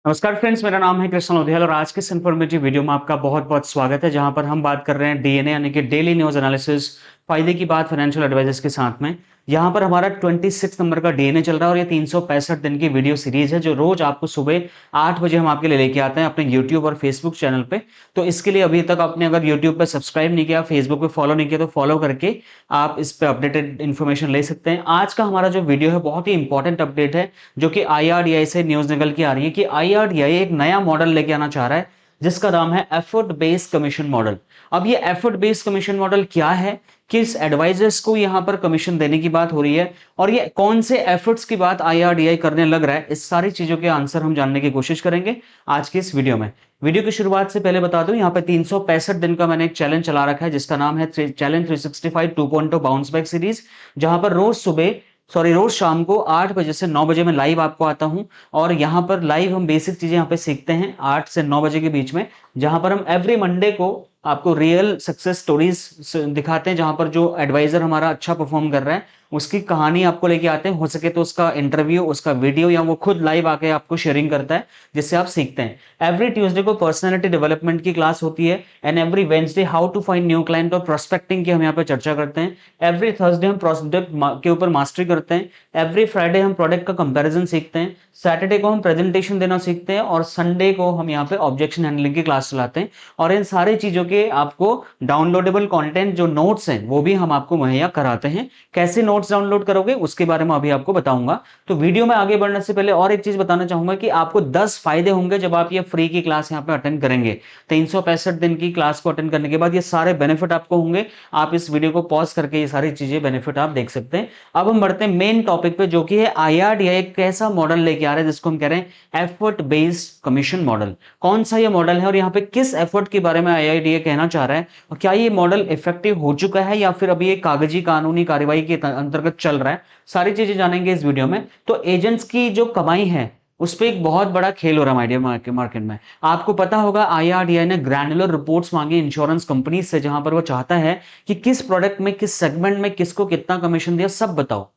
नमस्कार फ्रेंड्स, मेरा नाम है कृष्ण लोधियाल और आज के इस इन्फॉर्मेटिव वीडियो में आपका बहुत-बहुत स्वागत है, जहां पर हम बात कर रहे हैं डीएनए यानी कि डेली न्यूज़ एनालिसिस, फायदे की बात फाइनेंशियल एडवाइजर्स के साथ में। यहां पर हमारा 26 नंबर का डीएनए चल रहा है और ये 365 दिन की वीडियो सीरीज है, जो रोज आपको सुबह 8 बजे हम आपके लिए लेके आते हैं अपने यूट्यूब और फेसबुक चैनल पे। तो इसके लिए अभी तक आपने अगर यूट्यूब पे सब्सक्राइब नहीं किया, फेसबुक पे फॉलो नहीं किया, तो फॉलो करके आप इस पे अपडेटेड इन्फॉर्मेशन ले सकते हैं। आज का हमारा जो वीडियो है बहुत ही इंपॉर्टेंट अपडेट है, जो कि आईआरडीआई से न्यूज निकल के आ रही है कि आईआरडीआई एक नया मॉडल लेके आना चाह रहा है, जिसका नाम है एफर्ट बेस्ड कमीशन मॉडल। अब ये एफर्ट बेस्ड कमीशन मॉडल क्या है, किस एडवाइजर्स को यहां पर कमीशन देने की बात हो रही है और ये कौन से एफर्ट्स की बात आईआरडीआई करने लग रहा है, इस सारी चीजों के आंसर हम जानने की कोशिश करेंगे आज की इस वीडियो में। वीडियो की शुरुआत से पहले बता दूं, यहाँ पे 365 दिन का मैंने एक चैलेंज चला रखा है, जिसका नाम है चैलेंज 365 2.0 बाउंस बैक सीरीज, जहां पर रोज शाम को 8 बजे से 9 बजे में लाइव आपको आता हूं। और यहां पर लाइव हम बेसिक चीजें यहां पे सीखते हैं 8 से 9 बजे के बीच में, जहां पर हम एवरी मंडे को आपको रियल सक्सेस स्टोरीज दिखाते हैं, जहां पर जो एडवाइजर हमारा अच्छा परफॉर्म कर रहा है उसकी कहानी आपको लेके आते हैं, हो सके तो उसका इंटरव्यू, उसका वीडियो, या वो खुद लाइव आके आपको शेयरिंग करता है, जिससे आप सीखते हैं। एवरी ट्यूसडे को पर्सनालिटी डेवलपमेंट की क्लास होती है and every Wednesday how to find new client और प्रोस्पेक्टिंग की हम यहाँ पे चर्चा करते हैं। एवरी थर्सडे हम प्रोडक्ट के ऊपर मास्टरी करते हैं। एवरी फ्राइडे हम प्रोडक्ट का कंपैरिजन सीखते हैं। सैटरडे को हम प्रेजेंटेशन देना सीखते हैं और संडे को हम यहाँ पे ऑब्जेक्शन हैंडलिंग की क्लास चलाते हैं। और इन सारी चीजों के आपको डाउनलोडेबल कंटेंट जो नोट्स हैं वो भी हम आपको मुहैया कराते हैं। कैसे नोट्स डाउनलोड करोगे उसके बारे में अभी आपको बताऊंगा। तो वीडियो में आगे बढ़ने से पहले और एक चीज बताना चाहूंगा कि आपको 10 फायदे होंगे जब आप ये फ्री की क्लास यहाँ पे अटेंड करेंगे। 365 दिन की क्लास को अटेंड करने के बाद ये सारे बेनिफिट आपको होंगे। आप इस वीडियो को पॉज करके ये सारी चीजें बेनिफिट आप देख सकते हैं। अब हम बढ़ते हैं मेन टॉपिक पे, जो कि है आईआरडीआई एक कैसा मॉडल लेके आ रहा है जिसको हम कह रहे हैं एफर्ट बेस्ड कमीशन मॉडल। कौन सा ये मॉडल है और यहाँ पे किस एफर्ट के बारे में आईआरडीआई कहना चाह रहा है, और क्या ये मॉडल इफेक्टिव हो चुका है या फिर अभी ये कागजी कानूनी कार्रवाई के अंतर्गत चल रहा है, सारी चीजें जानेंगे इस वीडियो में। तो एजेंट्स की जो कमाई है उस पर एक बहुत बड़ा खेल हो रहा है आइडिया मार्केट में। आपको पता होगा आईआरडीआई ने ग्रैनुलर रिपोर्ट्स मांगी इंश्योरेंस कंपनी से, जहां पर वो चाहता है कि किस प्रोडक्ट में, किस सेगमेंट में किसको कितना कमीशन दिया, सब बताओ।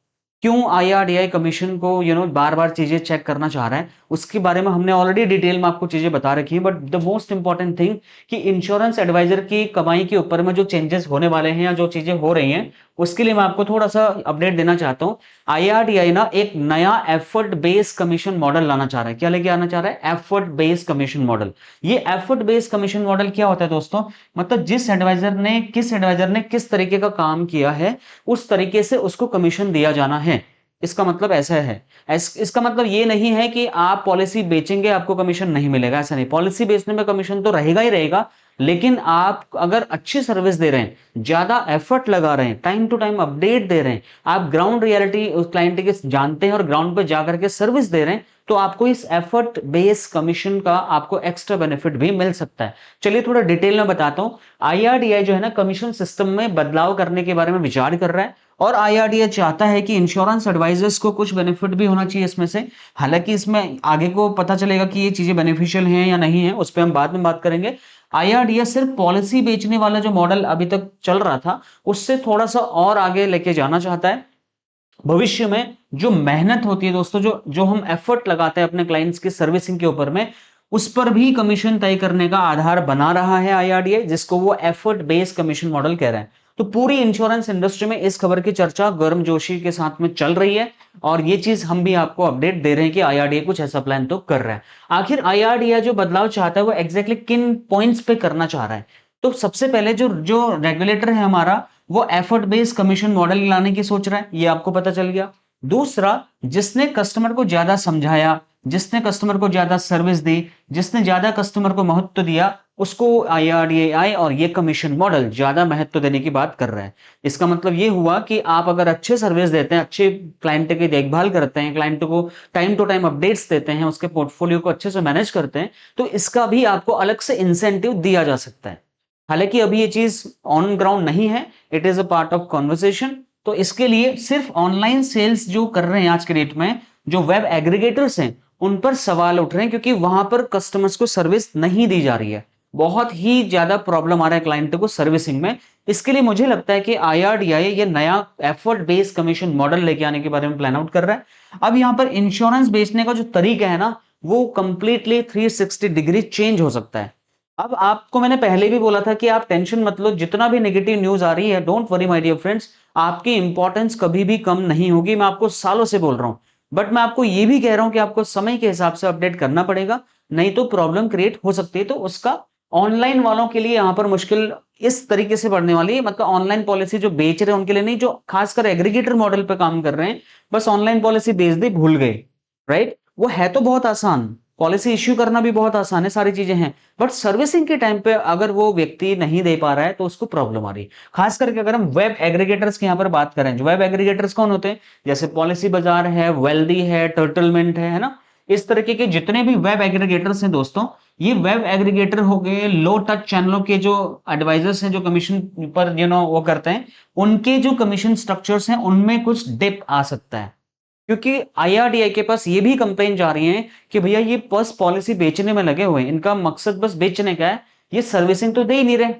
क्यों आईआरडीआई कमीशन को बार बार चीजें चेक करना चाह रहा है, उसके बारे में हमने ऑलरेडी डिटेल में आपको चीजें बता रखी है। But the most important thing कि इंश्योरेंस एडवाइजर की कमाई के ऊपर में जो चेंजेस होने वाले हैं या जो चीजें हो रही हैं, उसके लिए मैं आपको थोड़ा सा अपडेट देना चाहता हूं। आईआरडीआई ना एक नया एफर्ट बेस्ड कमीशन मॉडल लाना चाह रहा है। क्या लेके आना चाह रहा है? Effort based commission model. ये एफर्ट बेस्ड कमीशन मॉडल क्या होता है दोस्तों? मतलब किस एडवाइजर ने किस तरीके का काम किया है, उस तरीके से उसको कमीशन दिया जाना है। इसका मतलब ऐसा है, इसका मतलब ये नहीं है कि आप पॉलिसी बेचेंगे आपको कमीशन नहीं मिलेगा, ऐसा नहीं। पॉलिसी बेचने में कमीशन तो रहेगा ही रहेगा, लेकिन आप अगर अच्छी सर्विस दे रहे हैं, ज्यादा एफर्ट लगा रहे हैं, टाइम टू टाइम अपडेट दे रहे हैं, आप ग्राउंड रियलिटी उस क्लाइंट के जानते हैं और ग्राउंड पर जाकर के सर्विस दे रहे हैं, तो आपको इस एफर्ट बेस कमीशन का आपको एक्स्ट्रा बेनिफिट भी मिल सकता है। चलिए थोड़ा डिटेल में बताता हूं। आईआरडीआई जो है ना, कमीशन सिस्टम में बदलाव करने के बारे में विचार कर रहा है और आईआरडीआई चाहता है कि इंश्योरेंस एडवाइजर्स को कुछ बेनिफिट भी होना चाहिए इसमें से। हालांकि इसमें आगे को पता चलेगा कि ये चीजें बेनिफिशियल हैं या नहीं है, उस पर हम बाद में बात करेंगे। आईआरडीआई सिर्फ पॉलिसी बेचने वाला जो मॉडल अभी तक चल रहा था, उससे थोड़ा सा और आगे लेके जाना चाहता है। भविष्य में जो मेहनत होती है दोस्तों, जो जो हम एफर्ट लगाते हैं अपने क्लाइंट्स की सर्विसिंग के ऊपर में, उस पर भी कमीशन तय करने का आधार बना रहा है आईआरडीआई, जिसको वो एफर्ट बेस्ड कमीशन मॉडल कह रहे हैं। तो पूरी इंश्योरेंस इंडस्ट्री में इस खबर की चर्चा गर्मजोशी के साथ में चल रही है और ये चीज हम भी आपको अपडेट दे रहे हैं कि आईआरडीआई कुछ ऐसा प्लान तो कर रहा है। आखिर आईआरडीआई जो बदलाव चाहता है वो एग्जैक्टली किन पॉइंट्स पे करना चाह रहा है? तो सबसे पहले जो जो रेगुलेटर है हमारा, वो एफर्ट बेस्ड कमीशन मॉडल लाने की सोच रहा है, ये आपको पता चल गया। दूसरा, जिसने कस्टमर को ज्यादा समझाया, जिसने कस्टमर को ज्यादा सर्विस दी, जिसने ज्यादा कस्टमर को महत्व दिया, उसको आईआरडीआई और ये कमीशन मॉडल ज्यादा महत्व देने की बात कर रहा है। इसका मतलब ये हुआ कि आप अगर अच्छे सर्विस देते हैं, अच्छे क्लाइंट की देखभाल करते हैं, क्लाइंट को टाइम टू टाइम अपडेट्स देते हैं, उसके पोर्टफोलियो को अच्छे से मैनेज करते हैं, तो इसका भी आपको अलग से इंसेंटिव दिया जा सकता है। हालांकि अभी ये चीज ऑन ग्राउंड नहीं है, it is a part of conversation. तो इसके लिए सिर्फ ऑनलाइन सेल्स जो कर रहे हैं आज के डेट में, जो वेब एग्रीगेटर्स हैं, उन पर सवाल उठ रहे हैं, क्योंकि वहां पर कस्टमर्स को सर्विस नहीं दी जा रही है। बहुत ही ज्यादा प्रॉब्लम आ रहा है क्लाइंट को सर्विसिंग में। इसके लिए मुझे लगता है कि आईआरडीआई ये नया एफर्ट बेस्ड कमीशन मॉडल लेके आने के बारे में प्लान आउट कर रहा है। अब यहां पर इंश्योरेंस बेचने का जो तरीका है ना, वो कंप्लीटली 360 डिग्री चेंज हो सकता है। अब आपको मैंने पहले भी बोला था कि आप टेंशन मत लो, जितना भी नेगेटिव न्यूज आ रही है, don't worry my dear friends, आपकी इंपॉर्टेंस कभी भी कम नहीं होगी। मैं आपको सालों से बोल रहा हूं, बट मैं आपको ये भी कह रहा हूं कि आपको समय के हिसाब से अपडेट करना पड़ेगा, नहीं तो प्रॉब्लम क्रिएट हो सकती है। तो उसका ऑनलाइन वालों के लिए यहां पर मुश्किल इस तरीके से बढ़ने वाली है, मतलब ऑनलाइन पॉलिसी जो बेच रहे हैं उनके लिए नहीं, जो खासकर एग्रीगेटर मॉडल पे काम कर रहे हैं, बस ऑनलाइन पॉलिसी बेच दी, भूल गए, राइट। वो है तो बहुत आसान, पॉलिसी इश्यू करना भी बहुत आसान है, सारी चीजें हैं, बट सर्विसिंग के टाइम पे अगर वो व्यक्ति नहीं दे पा रहा है तो उसको प्रॉब्लम आ रही है। खास करके अगर हम वेब एग्रीगेटर्स की यहां पर बात करें, जो वेब एग्रीगेटर्स कौन होते हैं, जैसे पॉलिसी बाजार है, वेल्दी है, टर्टलमेंट है ना, इस तरीके के जितने भी वेब एग्रीगेटर्स हैं दोस्तों, ये वेब एग्रीगेटर हो गए, लो टच चैनलों के जो एडवाइजर्स हैं, जो कमीशन पर वो करते हैं, उनके जो कमीशन स्ट्रक्चर्स हैं उनमें कुछ डिप आ सकता है, क्योंकि आईआरडीआई के पास ये भी कंप्लेन जा रही है कि भैया ये बस पॉलिसी बेचने में लगे हुए हैं, इनका मकसद बस बेचने का है, ये सर्विसिंग तो दे ही नहीं रहे,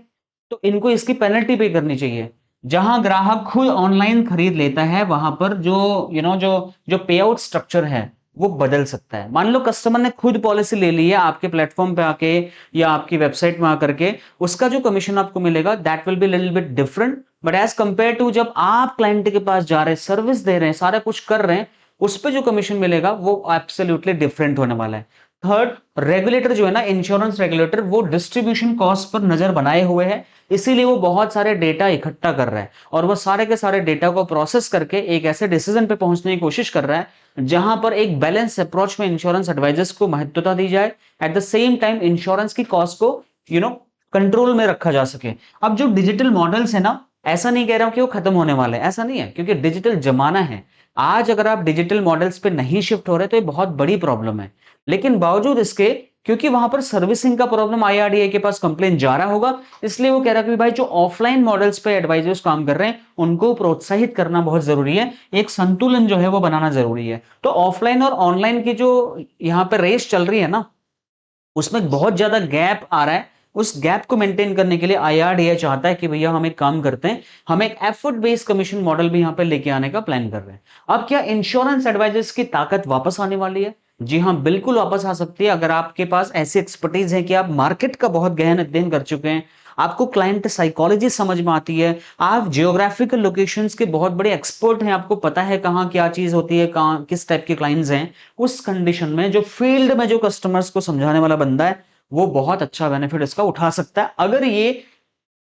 तो इनको इसकी पेनल्टी पे करनी चाहिए। जहां ग्राहक खुद ऑनलाइन खरीद लेता है वहां पर जो जो जो पे आउट स्ट्रक्चर है वो बदल सकता है। मान लो कस्टमर ने खुद पॉलिसी ले ली है आपके प्लेटफॉर्म पे आके या आपकी वेबसाइट में आकर के, उसका जो कमीशन आपको मिलेगा that will be little bit different, but as compare to जब आप क्लाइंट के पास जा रहे हैं, सर्विस दे रहे हैं, सारा कुछ कर रहे हैं, उस पे जो कमीशन मिलेगा वो एब्सोल्युटली डिफरेंट होने वाला है। थर्ड, रेगुलेटर जो है ना, इंश्योरेंस रेगुलेटर, वो डिस्ट्रीब्यूशन कॉस्ट पर नजर बनाए हुए है, इसीलिए वो बहुत सारे डेटा इकट्ठा कर रहा है और वो सारे के सारे डेटा को प्रोसेस करके एक ऐसे डिसीजन पे पहुंचने की कोशिश कर रहा है जहां पर एक बैलेंस अप्रोच में इंश्योरेंस एडवाइजर्स को महत्वता दी जाए, at the same time insurance की कॉस्ट को कंट्रोल में रखा जा सके। अब जो डिजिटल मॉडल्स है ना, ऐसा नहीं कह रहा हूं कि वो खत्म होने वाले हैं, ऐसा नहीं है, क्योंकि डिजिटल जमाना है। आज अगर आप डिजिटल मॉडल्स पे नहीं शिफ्ट हो रहे तो ये बहुत बड़ी प्रॉब्लम है। लेकिन बावजूद इसके, क्योंकि वहां पर सर्विसिंग का प्रॉब्लम आईआरडीए के पास कंप्लेन जा रहा होगा, इसलिए वो कह रहा है कि भाई जो ऑफलाइन मॉडल्स पे एडवाइजर्स काम कर रहे हैं उनको प्रोत्साहित करना बहुत जरूरी है, एक संतुलन जो है वो बनाना जरूरी है। तो ऑफलाइन और ऑनलाइन की जो यहाँ पे रेस चल रही है ना, उसमें बहुत ज्यादा गैप आ रहा है। उस गैप को मेंटेन करने के लिए आईआरडीए चाहता है कि भैया हम एक काम करते हैं, हम एक एफर्ट बेस्ड कमीशन मॉडल भी यहां पे लेके आने का प्लान कर रहे हैं। अब क्या इंश्योरेंस एडवाइजर्स की ताकत वापस आने वाली है? जी हाँ, बिल्कुल वापस आ सकती है, अगर आपके पास ऐसी एक्सपर्टीज है कि आप मार्केट का बहुत गहन अध्ययन कर चुके हैं, आपको क्लाइंट साइकोलॉजी समझ में आती है, आप जियोग्राफिकल लोकेशंस के बहुत बड़े एक्सपर्ट हैं, आपको पता है कहाँ क्या चीज होती है, कहाँ किस टाइप के क्लाइंट्स हैं, उस कंडीशन में जो फील्ड में जो कस्टमर्स को समझाने वाला बंदा है वो बहुत अच्छा बेनिफिट इसका उठा सकता है, अगर ये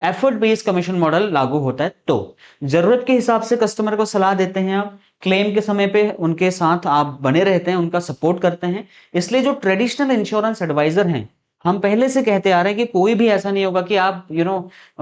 एफर्ट बेस्ड कमीशन मॉडल लागू होता है तो। जरूरत के हिसाब से कस्टमर को सलाह देते हैं आप, क्लेम के समय पे उनके साथ आप बने रहते हैं, उनका सपोर्ट करते हैं। इसलिए जो ट्रेडिशनल इंश्योरेंस एडवाइजर हैं, हम पहले से कहते आ रहे हैं कि कोई भी ऐसा नहीं होगा कि आप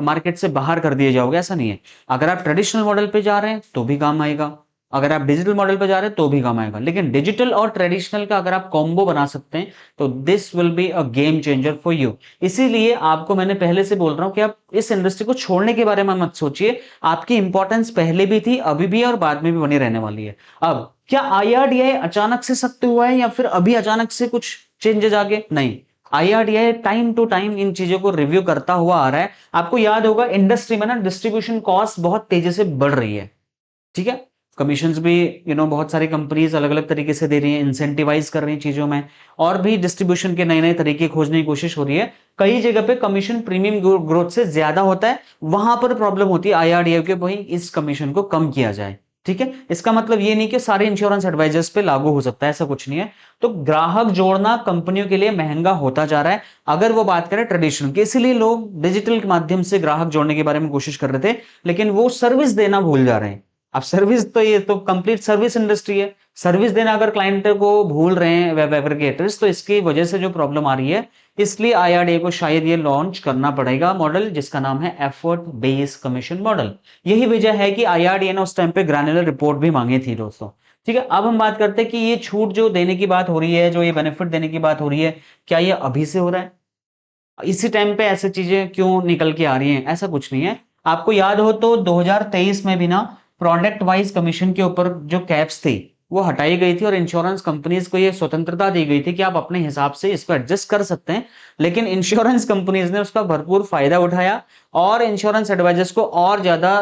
मार्केट से बाहर कर दिए जाओगे, ऐसा नहीं है। अगर आप ट्रेडिशनल मॉडल पे जा रहे हैं तो भी काम आएगा, अगर आप डिजिटल मॉडल पे जा रहे हैं तो भी काम आएगा, लेकिन डिजिटल और ट्रेडिशनल का अगर आप कॉम्बो बना सकते हैं तो this will be a game changer for you. इसीलिए आपको मैंने पहले से बोल रहा हूं कि आप इस इंडस्ट्री को छोड़ने के बारे में मत सोचिए, आपकी इंपॉर्टेंस पहले भी थी, अभी भी है और बाद में भी बनी रहने वाली है। अब क्या आईआरडीआई अचानक से सख्त हुआ है या फिर अभी अचानक से कुछ चेंजेस आ गए? नहीं, आईआरडीआई टाइम टू टाइम इन चीजों को रिव्यू करता हुआ आ रहा है। आपको याद होगा इंडस्ट्री में ना डिस्ट्रीब्यूशन कॉस्ट बहुत तेजी से बढ़ रही है, ठीक है, कमीशंस भी बहुत सारी कंपनीज अलग अलग तरीके से दे रही हैं, इंसेंटिवाइज कर रही हैं चीजों में, और भी डिस्ट्रीब्यूशन के नए नए तरीके खोजने की कोशिश हो रही है। कई जगह पे कमीशन प्रीमियम ग्रोथ से ज्यादा होता है, वहां पर प्रॉब्लम होती है आईआरडीए के, भाई इस कमीशन को कम किया जाए, ठीक है। इसका मतलब ये नहीं कि सारे इंश्योरेंस एडवाइजर्स पे लागू हो सकता है, ऐसा कुछ नहीं है। तो ग्राहक जोड़ना कंपनियों के लिए महंगा होता जा रहा है, अगर वो बात करें ट्रेडिशनल की, इसीलिए लोग डिजिटल के माध्यम से ग्राहक जोड़ने के बारे में कोशिश कर रहे थे, लेकिन वो सर्विस देना भूल जा रहे हैं। अब सर्विस तो ये तो कंप्लीट सर्विस इंडस्ट्री है, सर्विस देना अगर क्लाइंट को भूल रहे हैं वेब एग्रीगेटर्स, तो इसकी वजह से जो प्रॉब्लम आ रही है, इसलिए आईआरडीए को शायद ये लॉन्च करना पड़ेगा मॉडल जिसका नाम है एफर्ट बेस्ड कमीशन मॉडल। यही वजह है कि आईआरडीए ने उस टाइम पे ग्रैन्युलर रिपोर्ट भी मांगी थी दोस्तों, ठीक है। अब हम बात करते हैं कि ये छूट जो देने की बात हो रही है, जो ये बेनिफिट देने की बात हो रही है, क्या ये अभी से हो रहा है, इसी टाइम पे ऐसे चीजें क्यों निकल के आ रही हैं? ऐसा कुछ नहीं है। आपको याद हो तो 2023 में भी ना प्रोडक्ट वाइज कमीशन के ऊपर जो कैप्स थी वो हटाई गई थी और इंश्योरेंस कंपनीज को ये स्वतंत्रता दी गई थी कि आप अपने हिसाब से इसको एडजस्ट कर सकते हैं, लेकिन इंश्योरेंस कंपनीज ने उसका भरपूर फायदा उठाया और इंश्योरेंस एडवाइजर्स को और ज्यादा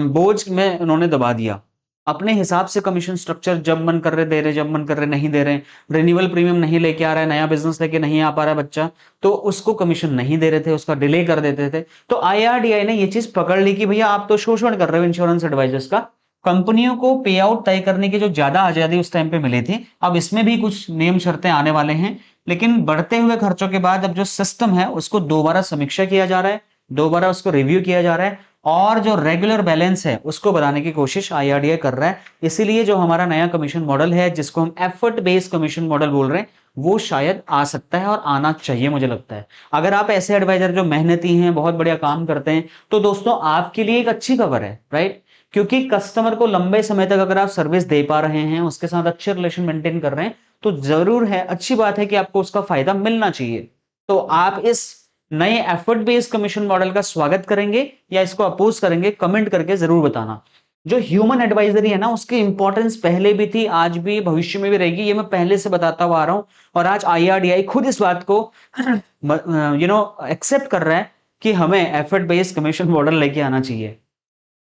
बोझ में उन्होंने दबा दिया। अपने हिसाब से कमीशन स्ट्रक्चर जब मन कर रहे दे रहे, जब मन कर रहे नहीं दे रहे, रिन्यूअल प्रीमियम नहीं लेके आ रहा है, नया बिजनेस लेके नहीं आ पा रहा है बच्चा, तो उसको कमीशन नहीं दे रहे थे, उसका डिले कर देते थे। तो IRDAI ने ये चीज पकड़ ली कि भैया आप तो शोषण कर रहे हो इंश्योरेंस एडवाइजर्स का। कंपनियों को पे आउट तय करने की जो ज्यादा आजादी उस टाइम पे मिली थी, अब इसमें भी कुछ नियम शर्तें आने वाले हैं, लेकिन बढ़ते हुए खर्चों के बाद अब जो सिस्टम है उसको दोबारा समीक्षा किया जा रहा है, दोबारा उसको रिव्यू किया जा रहा है, और जो रेगुलर बैलेंस है उसको बनाने की कोशिश IRDAI कर रहा है। इसीलिए जो हमारा नया कमीशन मॉडल है, जिसको हम एफर्ट बेस्ड कमीशन मॉडल बोल रहे हैं, वो शायद आ सकता है और आना चाहिए मुझे लगता है। अगर आप ऐसे एडवाइजर जो मेहनती हैं, बहुत बढ़िया काम करते हैं, तो दोस्तों आपके लिए एक अच्छी खबर है, राइट? क्योंकि कस्टमर को लंबे समय तक अगर आप सर्विस दे पा रहे हैं, उसके साथ अच्छे रिलेशन मेंटेन कर रहे हैं, तो जरूर है, अच्छी बात है कि आपको उसका फायदा मिलना चाहिए। तो आप इस नए एफर्ट बेस्ड कमीशन मॉडल का स्वागत करेंगे या इसको अपोज करेंगे? कमेंट करके जरूर बताना। जो ह्यूमन एडवाइजरी है ना, उसकी इंपॉर्टेंस पहले भी थी, आज भी, भविष्य में भी रहेगी, ये मैं पहले से बताता हुआ आ रहा हूं। और आज IRDAI खुद इस बात को एक्सेप्ट कर रहा है कि हमें एफर्ट बेस्ड कमीशन मॉडल लेके आना चाहिए।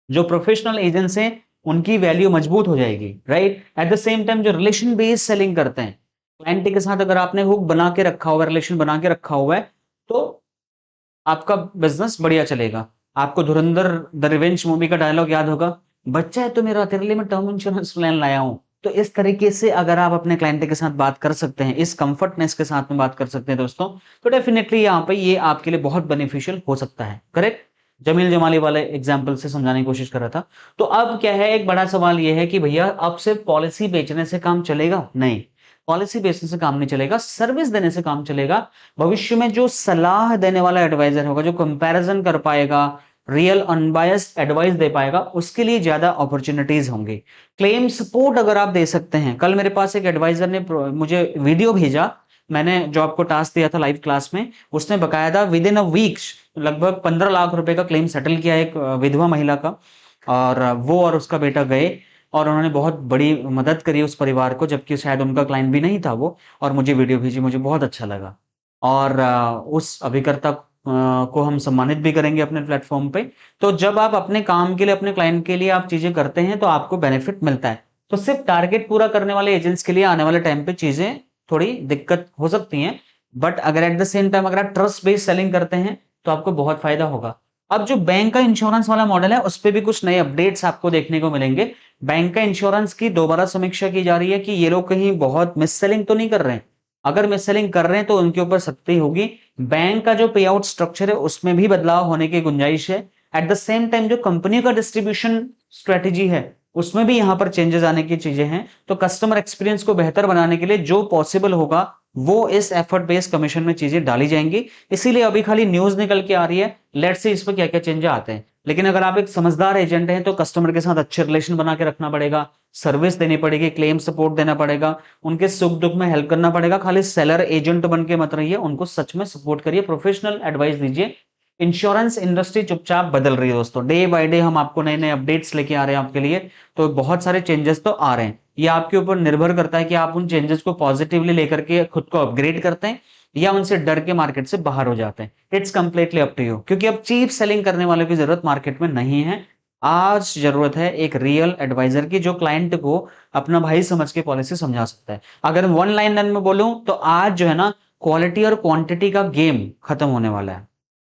जो प्रोफेशनल एजेंट्स हैं उनकी वैल्यू मजबूत हो जाएगी, right? At the same time जो रिलेशन बेस्ड सेलिंग करते हैं, क्लाइंट के साथ अगर आपने हुक बना के रखा हुआ, रिलेशन बना के रखा हुआ है, तो आपका बिजनेस बढ़िया चलेगा। आपको धुरंधर द रिवेंज मूवी का डायलॉग याद होगा, बच्चा है तो मेरा, तेरे लिए मैं टर्म इंश्योरेंस प्लान लाया हूं। तो इस तरीके से अगर आप अपने क्लाइंट के साथ बात कर सकते हैं, इस कंफर्टनेस के साथ में बात कर सकते हैं दोस्तों, तो डेफिनेटली यहाँ पे ये आपके लिए बहुत बेनिफिशियल हो सकता है। करेक्ट? जमील जमाली वाले एग्जाम्पल से समझाने की कोशिश कर रहा था। तो अब क्या है, एक बड़ा सवाल ये है कि भैया अब सिर्फ पॉलिसी बेचने से काम चलेगा? नहीं, पॉलिसी बेचने से काम नहीं चलेगा, सर्विस देने से काम चलेगा। भविष्य में जो सलाह देने वाला एडवाइजर होगा, जो कंपैरिजन कर पाएगा, रियल अनबायस्ड एडवाइस दे पाएगा, उसके लिए ज्यादा अपॉर्चुनिटीज होंगी। क्लेम सपोर्ट अगर आप दे सकते हैं, कल मेरे पास एक एडवाइजर ने मुझे वीडियो भेजा, मैंने जो आपको टास्क दिया था लाइव क्लास में, उसने बकायदा विद इन अ वीक लगभग 15 लाख रुपए का क्लेम सेटल किया, एक विधवा महिला का। और वो और उसका बेटा गए और उन्होंने बहुत बड़ी मदद करी उस परिवार को, जबकि शायद उनका क्लाइंट भी नहीं था वो, और मुझे वीडियो भेजी, मुझे बहुत अच्छा लगा। और उस अभिकर्ता को हम सम्मानित भी करेंगे अपने प्लेटफॉर्म पे। तो जब आप अपने काम के लिए, अपने क्लाइंट के लिए आप चीजें करते हैं, तो आपको बेनिफिट मिलता है। तो सिर्फ टारगेट पूरा करने वाले एजेंट्स के लिए आने वाले टाइम पे चीजें थोड़ी दिक्कत हो सकती हैं, बट अगर एट द सेम टाइम अगर आप ट्रस्ट बेस्ड सेलिंग करते हैं, तो आपको बहुत फायदा होगा। अब जो बैंक का इंश्योरेंस वाला मॉडल है, उस पर भी कुछ नए अपडेट्स आपको देखने को मिलेंगे। बैंक का इंश्योरेंस की दोबारा समीक्षा की जा रही है कि ये लोग कहीं बहुत मिस सेलिंग तो नहीं कर रहे हैं। अगर मिस सेलिंग कर रहे हैं तो उनके ऊपर सख्ती होगी। बैंक का जो पे आउट स्ट्रक्चर है उसमें भी बदलाव होने की गुंजाइश है। एट द सेम टाइम जो कंपनी का डिस्ट्रीब्यूशन स्ट्रेटेजी है, उसमें भी यहां पर चेंजेस आने की चीजें हैं। तो कस्टमर एक्सपीरियंस को बेहतर बनाने के लिए जो पॉसिबल होगा, वो इस एफर्ट बेस्ड कमीशन में चीजें डाली जाएंगी। इसीलिए अभी खाली न्यूज निकल के आ रही है, लेट्स से इस पर क्या क्या चेंजेस आते हैं। लेकिन अगर आप एक समझदार एजेंट हैं, तो कस्टमर के साथ अच्छे रिलेशन बना के रखना पड़ेगा, सर्विस देनी पड़ेगी, क्लेम सपोर्ट देना पड़ेगा, उनके सुख दुख में हेल्प करना पड़ेगा। खाली सेलर एजेंट बन के मत रहिए, उनको सच में सपोर्ट करिए, प्रोफेशनल एडवाइस दीजिए। इंश्योरेंस इंडस्ट्री चुपचाप बदल रही है दोस्तों, डे बाय डे हम आपको नए नए अपडेट्स लेके आ रहे हैं आपके लिए। तो बहुत सारे चेंजेस तो आ रहे हैं, ये आपके ऊपर निर्भर करता है कि आप उन चेंजेस को पॉजिटिवली लेकर के खुद को अपग्रेड करते हैं, या उनसे डर के मार्केट से बाहर हो जाते हैं। It's completely up to you, क्योंकि अब चीप सेलिंग करने वालों की जरूरत मार्केट में नहीं है। आज जरूरत है एक रियल एडवाइजर की, जो क्लाइंट को अपना भाई समझ के पॉलिसी समझा सकता है। अगर वन लाइन में बोलूं तो आज जो है ना, क्वालिटी और क्वांटिटी का गेम खत्म होने वाला है।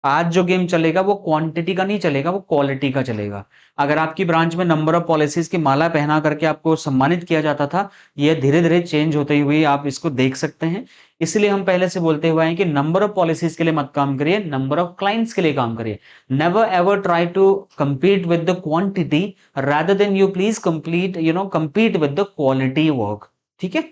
आज जो गेम चलेगा वो क्वांटिटी का नहीं चलेगा, वो क्वालिटी का चलेगा। अगर आपकी ब्रांच में नंबर ऑफ पॉलिसीज की माला पहना करके आपको सम्मानित किया जाता था, ये धीरे धीरे चेंज होते हुए आप इसको देख सकते हैं। इसलिए हम पहले से बोलते हुए हैं कि नंबर ऑफ पॉलिसीज के लिए मत काम करिए, नंबर ऑफ क्लाइंट्स के लिए काम करिए। Never ever try to compete with the quantity rather than you please compete with the quality work। ठीक है?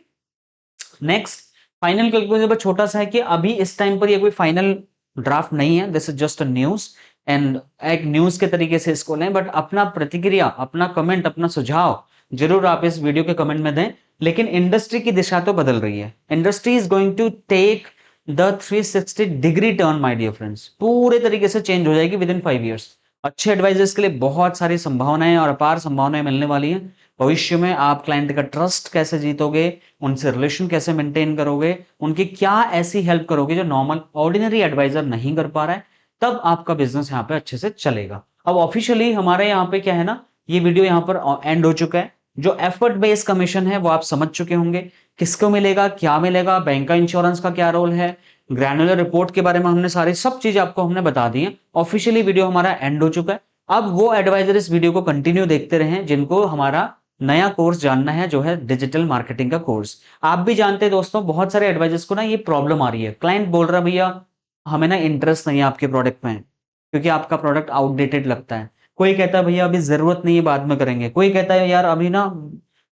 नेक्स्ट, फाइनल कैलकुलेशन पर छोटा सा है कि अभी इस टाइम पर ये कोई फाइनल ड्राफ्ट नहीं है, this is just a news, and एक न्यूज के तरीके से इसको लें। बट अपना प्रतिक्रिया, अपना कमेंट, अपना सुझाव जरूर आप इस वीडियो के कमेंट में दें। लेकिन इंडस्ट्री की दिशा तो बदल रही है, industry is going to take the 360 degree turn my dear friends, पूरे तरीके से चेंज हो जाएगी विद इन 5 years। अच्छे एडवाइजर्स के लिए बहुत सारी संभावनाएं और अपार संभावनाएं मिलने वाली हैं। भविष्य में आप क्लाइंट का ट्रस्ट कैसे जीतोगे, उनसे रिलेशन कैसे मेंटेन करोगे, उनकी क्या ऐसी हेल्प करोगे जो नॉर्मल ऑर्डिनरी एडवाइजर नहीं कर पा रहा है, तब आपका बिजनेस यहाँ पे अच्छे से चलेगा। अब ऑफिशियली हमारे यहाँ पे क्या है ना, ये वीडियो यहाँ पर एंड हो चुका है। जो एफर्ट बेस्ड कमीशन है वो आप समझ चुके होंगे, किसको मिलेगा, क्या मिलेगा, बैंक का इंश्योरेंस का क्या रोल है, ग्रैनुलर रिपोर्ट के बारे में हमने सारी सब चीज आपको हमने बता दी है। ऑफिशियली वीडियो हमारा एंड हो चुका है। अब वो एडवाइजर इस वीडियो को कंटिन्यू देखते रहे जिनको हमारा नया कोर्स जानना है, जो है डिजिटल मार्केटिंग का कोर्स। आप भी जानते हैं दोस्तों, बहुत सारे एडवाइजर्स को ना ये प्रॉब्लम आ रही है, क्लाइंट बोल रहा है भैया हमें ना इंटरेस्ट नहीं है आपके प्रोडक्ट में, क्योंकि आपका प्रोडक्ट आउटडेटेड लगता है। कोई कहता है भैया अभी जरूरत नहीं है, बाद में करेंगे। कोई कहता है यार अभी ना,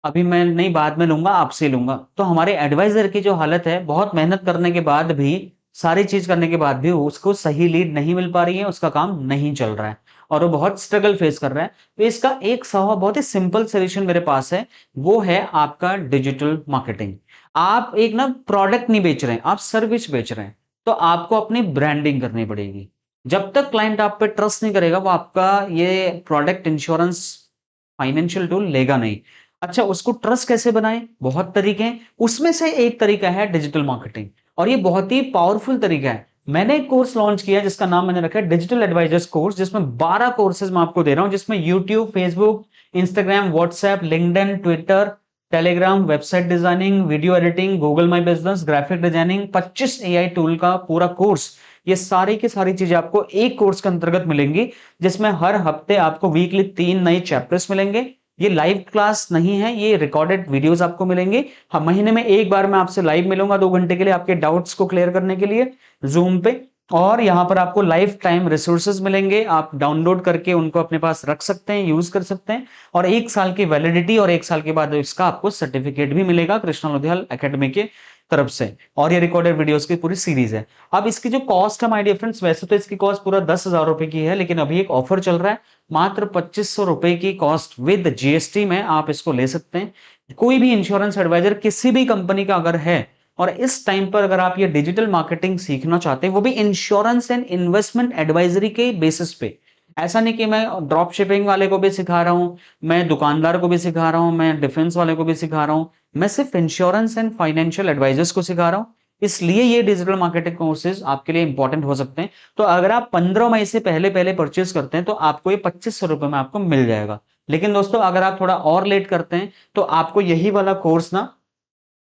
अभी मैं नहीं, बाद में लूंगा, आपसे लूंगा। तो हमारे एडवाइजर की जो हालत है, बहुत मेहनत करने के बाद भी, सारी चीज करने के बाद भी उसको सही लीड नहीं मिल पा रही है, उसका काम नहीं चल रहा है और वो बहुत स्ट्रगल फेस कर रहा है। तो इसका एक बहुत ही सिंपल सोल्यूशन मेरे पास है, वो है आपका डिजिटल मार्केटिंग। आप एक ना प्रोडक्ट नहीं बेच रहे हैं, आप सर्विस बेच रहे हैं, तो आपको अपनी ब्रांडिंग करनी पड़ेगी। जब तक क्लाइंट आप पे ट्रस्ट नहीं करेगा, वो आपका ये प्रोडक्ट, इंश्योरेंस, फाइनेंशियल टूल लेगा नहीं। अच्छा, उसको ट्रस्ट कैसे बनाएं? बहुत तरीके हैं, उसमें से एक तरीका है डिजिटल मार्केटिंग, और ये बहुत ही पावरफुल तरीका है। मैंने एक कोर्स लॉन्च किया जिसका नाम मैंने रखा है डिजिटल एडवाइजर्स कोर्स, जिसमें 12 कोर्सेज मैं आपको दे रहा हूं, जिसमें YouTube, Facebook, Instagram, WhatsApp, LinkedIn, Twitter, Telegram, website designing, video editing, Google my business, graphic designing, 25 AI tool का पूरा कोर्स। ये सारी की सारी चीजें आपको एक कोर्स के अंतर्गत मिलेंगी, जिसमें हर हफ्ते आपको वीकली 3 नए चैप्टर्स मिलेंगे। ये लाइव क्लास नहीं है, ये रिकॉर्डेड वीडियोस आपको मिलेंगे। हम महीने में एक बार मैं आपसे लाइव मिलूंगा 2 घंटे के लिए, आपके डाउट्स को क्लियर करने के लिए जूम पे। और यहाँ पर आपको लाइफ टाइम रिसोर्सेज मिलेंगे, आप डाउनलोड करके उनको अपने पास रख सकते हैं, यूज कर सकते हैं। और 1 साल की वैलिडिटी, और 1 साल के बाद इसका आपको सर्टिफिकेट भी मिलेगा कृष्णा लोधियाल एकेडमी के तरफ से। और ये रिकॉर्डेड वीडियोस की पूरी सीरीज है। अब इसकी जो कॉस्ट है माय डियर फ्रेंड्स, वैसे तो इसकी कॉस्ट पूरा 10,000 रुपए की है, लेकिन अभी एक ऑफर चल रहा है, मात्र 2500 रुपए की कॉस्ट विद जीएसटी में आप इसको ले सकते हैं। कोई भी इंश्योरेंस एडवाइजर किसी भी कंपनी का अगर है, और इस टाइम पर अगर आप ये डिजिटल मार्केटिंग सीखना चाहते हैं, वो भी इंश्योरेंस एंड इन्वेस्टमेंट एडवाइजरी के बेसिस पे, ऐसा नहीं कि मैं ड्रॉप शिपिंग वाले को भी सिखा रहा हूं, मैं दुकानदार को भी सिखा रहा हूं, मैं डिफेंस वाले को भी सिखा रहा हूं, मैं सिर्फ इंश्योरेंस एंड फाइनेंशियल एडवाइजर्स को सिखा रहा हूं। इसलिए ये डिजिटल मार्केटिंग कोर्सेज आपके लिए इंपॉर्टेंट हो सकते हैं। तो अगर आप 15 मई से पहले पहले परचेज करते हैं, तो आपको ये 2500 रुपए में आपको मिल जाएगा। लेकिन दोस्तों, अगर आप थोड़ा और लेट करते हैं, तो आपको यही वाला कोर्स ना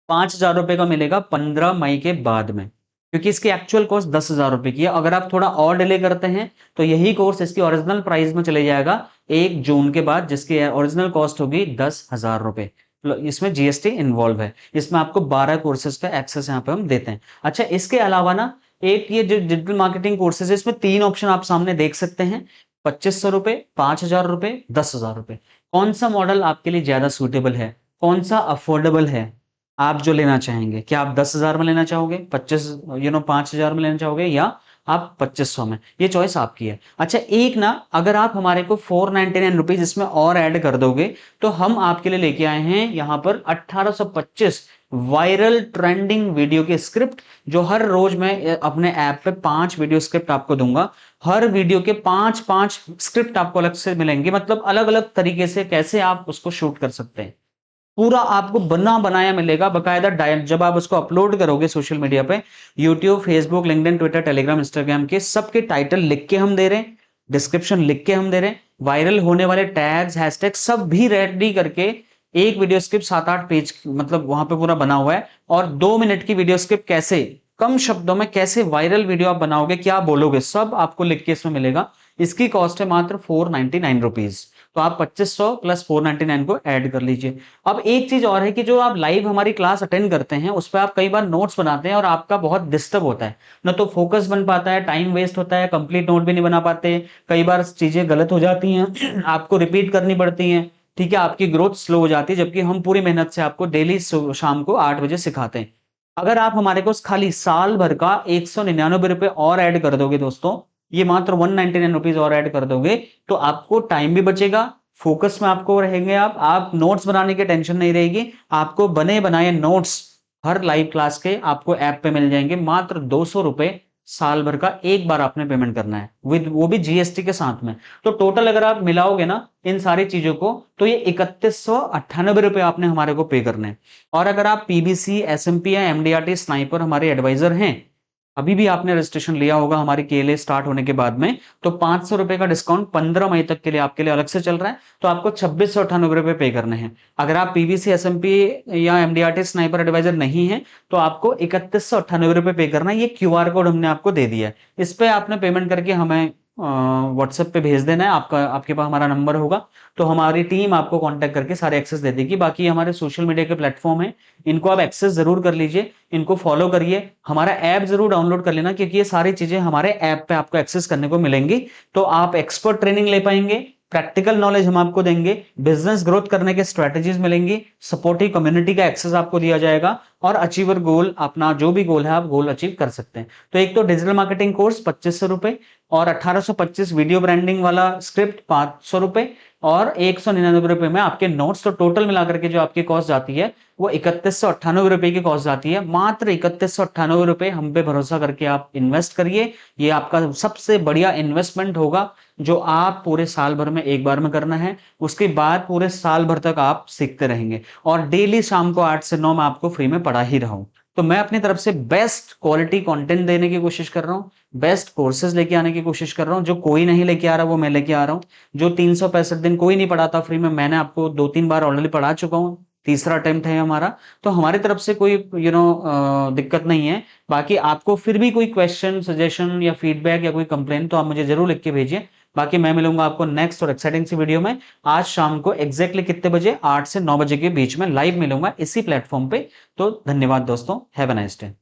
5,000 रुपए का मिलेगा 15 मई के बाद में, क्योंकि इसकी एक्चुअल कॉस्ट 10,000 रुपए की है। अगर आप थोड़ा और डिले करते हैं, तो यही कोर्स इसकी ओरिजिनल प्राइस में चले जाएगा 1 जून के बाद, जिसकी ओरिजिनल कॉस्ट होगी 10,000 रुपए। इसमें जीएसटी इन्वॉल्व है। इसमें आपको 12 कोर्सेज का एक्सेस यहाँ पे हम देते हैं। अच्छा, इसके अलावा ना, एक ये जो डिजिटल मार्केटिंग कोर्सेज है, इसमें 3 ऑप्शन आप सामने देख सकते हैं, 2500 रुपए, 5,000 रुपए, 10,000 रुपए। कौन सा मॉडल आपके लिए ज्यादा सुटेबल है, कौन सा अफोर्डेबल है, आप जो लेना चाहेंगे? क्या आप 10,000 में लेना चाहोगे, 5,000 में लेना चाहोगे, या आप 2500 में? ये चॉइस आपकी है। अच्छा, एक ना, अगर आप हमारे को 499 रुपीज इसमें और ऐड कर दोगे, तो हम आपके लिए लेके आए हैं यहाँ पर 1825 वायरल ट्रेंडिंग वीडियो की स्क्रिप्ट, जो हर रोज मैं अपने ऐप पे 5 वीडियो स्क्रिप्ट आपको दूंगा। हर वीडियो के 5-5 स्क्रिप्ट आपको अलग से मिलेंगे, मतलब अलग अलग तरीके से कैसे आप उसको शूट कर सकते हैं, पूरा आपको बना बनाया मिलेगा बकायदा। जब आप उसको अपलोड करोगे सोशल मीडिया पे, YouTube, Facebook, LinkedIn, Twitter, Telegram, Instagram के सबके टाइटल लिख के हम दे रहे हैं, डिस्क्रिप्शन लिख के हम दे रहे हैं, वायरल होने वाले टैग्स, हैशटैग सब भी रेडी करके, एक वीडियो स्क्रिप्ट 7-8 पेज मतलब वहां पे पूरा बना हुआ है। और 2 मिनट की वीडियो स्क्रिप्ट कैसे कम शब्दों में कैसे वायरल वीडियो आप बनाओगे, क्या बोलोगे, सब आपको लिख के इसमें मिलेगा। इसकी कॉस्ट है मात्र 499 रुपीज। तो आप 2500 प्लस 499 को ऐड कर लीजिए। अब एक चीज और है कि जो आप लाइव हमारी क्लास अटेंड करते हैं, उस पर आप कई बार नोट्स बनाते हैं और आपका बहुत डिस्टर्ब होता है, ना तो फोकस बन पाता है, टाइम वेस्ट होता है, कंप्लीट नोट भी नहीं बना पाते, कई बार चीजें गलत हो जाती हैं आपको रिपीट करनी पड़ती हैं, ठीक है, आपकी ग्रोथ स्लो हो जाती है, जबकि हम पूरी मेहनत से आपको डेली शाम को 8 बजे सिखाते हैं। अगर आप हमारे को खाली साल भर का 199 रुपए और ऐड कर दोगे दोस्तों, ये मात्र 199 रुपीज और ऐड कर दोगे, तो आपको टाइम भी बचेगा, फोकस में आपको रहेंगे, आप नोट्स बनाने की टेंशन नहीं रहेगी, आपको बने बनाए नोट्स हर लाइव क्लास के आपको ऐप पे मिल जाएंगे। मात्र 200 रुपए साल भर का एक बार आपने पेमेंट करना है, विद वो भी जीएसटी के साथ में। तो टोटल अगर आप मिलाओगे ना इन सारी चीजों को, तो ये 3198 रुपए आपने हमारे को पे करने हैं। और अगर आप पीबीसी, एसएमपी या एमडीआरटी स्नाइपर हमारे एडवाइजर हैं, अभी भी आपने रजिस्ट्रेशन लिया होगा हमारी केएलए स्टार्ट होने के बाद में, तो 500 रुपए का डिस्काउंट 15 मई तक के लिए आपके लिए अलग से चल रहा है, तो आपको 2698 रुपए पे करने हैं। अगर आप पीवीसी, एसएमपी या एमडीआरटी स्नाइपर एडवाइजर नहीं है तो आपको 3198 रुपए पे करना है। ये क्यूआर कोड हमने आपको दे दिया है, इस पे आपने पेमेंट करके हमें व्हाट्सएप पे भेज देना है। आपके पास हमारा नंबर होगा, तो हमारी टीम आपको कांटेक्ट करके सारे एक्सेस दे देगी। बाकी हमारे सोशल मीडिया के प्लेटफॉर्म है, इनको आप एक्सेस जरूर कर लीजिए, इनको फॉलो करिए, हमारा ऐप जरूर डाउनलोड कर लेना, क्योंकि ये सारी चीजें हमारे ऐप पे आपको एक्सेस करने को मिलेंगी। तो आप एक्सपर्ट ट्रेनिंग ले पाएंगे, प्रैक्टिकल नॉलेज हम आपको देंगे, बिजनेस ग्रोथ करने के स्ट्रेटेजीज मिलेंगी, सपोर्टिव कम्युनिटी का एक्सेस आपको दिया जाएगा, और अचीवर गोल, अपना जो भी गोल है आप गोल अचीव कर सकते हैं। तो एक तो डिजिटल मार्केटिंग कोर्स 2500 रुपए, और 1825 वीडियो ब्रांडिंग वाला स्क्रिप्ट 500 रुपए, और 199 रुपए में आपके नोट्स। तो टोटल मिलाकर के जो आपकी कॉस्ट जाती है वो 3198 रुपए की कॉस्ट जाती है। मात्र 3198 रुपए हम पे भरोसा करके आप इन्वेस्ट करिए, ये आपका सबसे बढ़िया इन्वेस्टमेंट होगा जो आप पूरे साल भर में एक बार में करना है। उसके बाद पूरे साल भर तक आप सीखते रहेंगे, और डेली शाम को 8 से 9 मैं आपको फ्री में पढ़ा ही रहा हूं। तो मैं अपनी तरफ से बेस्ट क्वालिटी कंटेंट देने की कोशिश कर रहा हूं, बेस्ट कोर्सेज लेके आने की कोशिश कर रहा हूं। जो कोई नहीं लेके आ रहा वो मैं लेके आ रहा हूं। जो 365 दिन कोई नहीं पढ़ाता फ्री में, मैंने आपको 2-3 बार ऑलरेडी पढ़ा चुका हूं, तीसरा अटेम्प्ट है हमारा। तो हमारी तरफ से कोई दिक्कत नहीं है। बाकी आपको फिर भी कोई क्वेश्चन, सजेशन या फीडबैक या कोई कंप्लेन, तो आप मुझे जरूर लिख के भेजिए। बाकी मैं मिलूंगा आपको नेक्स्ट और एक्साइटिंग सी वीडियो में आज शाम को एग्जैक्टली कितने बजे, 8 से 9 बजे के बीच में लाइव मिलूंगा इसी प्लेटफॉर्म पे। तो धन्यवाद दोस्तों, हैव अ नाइस डे।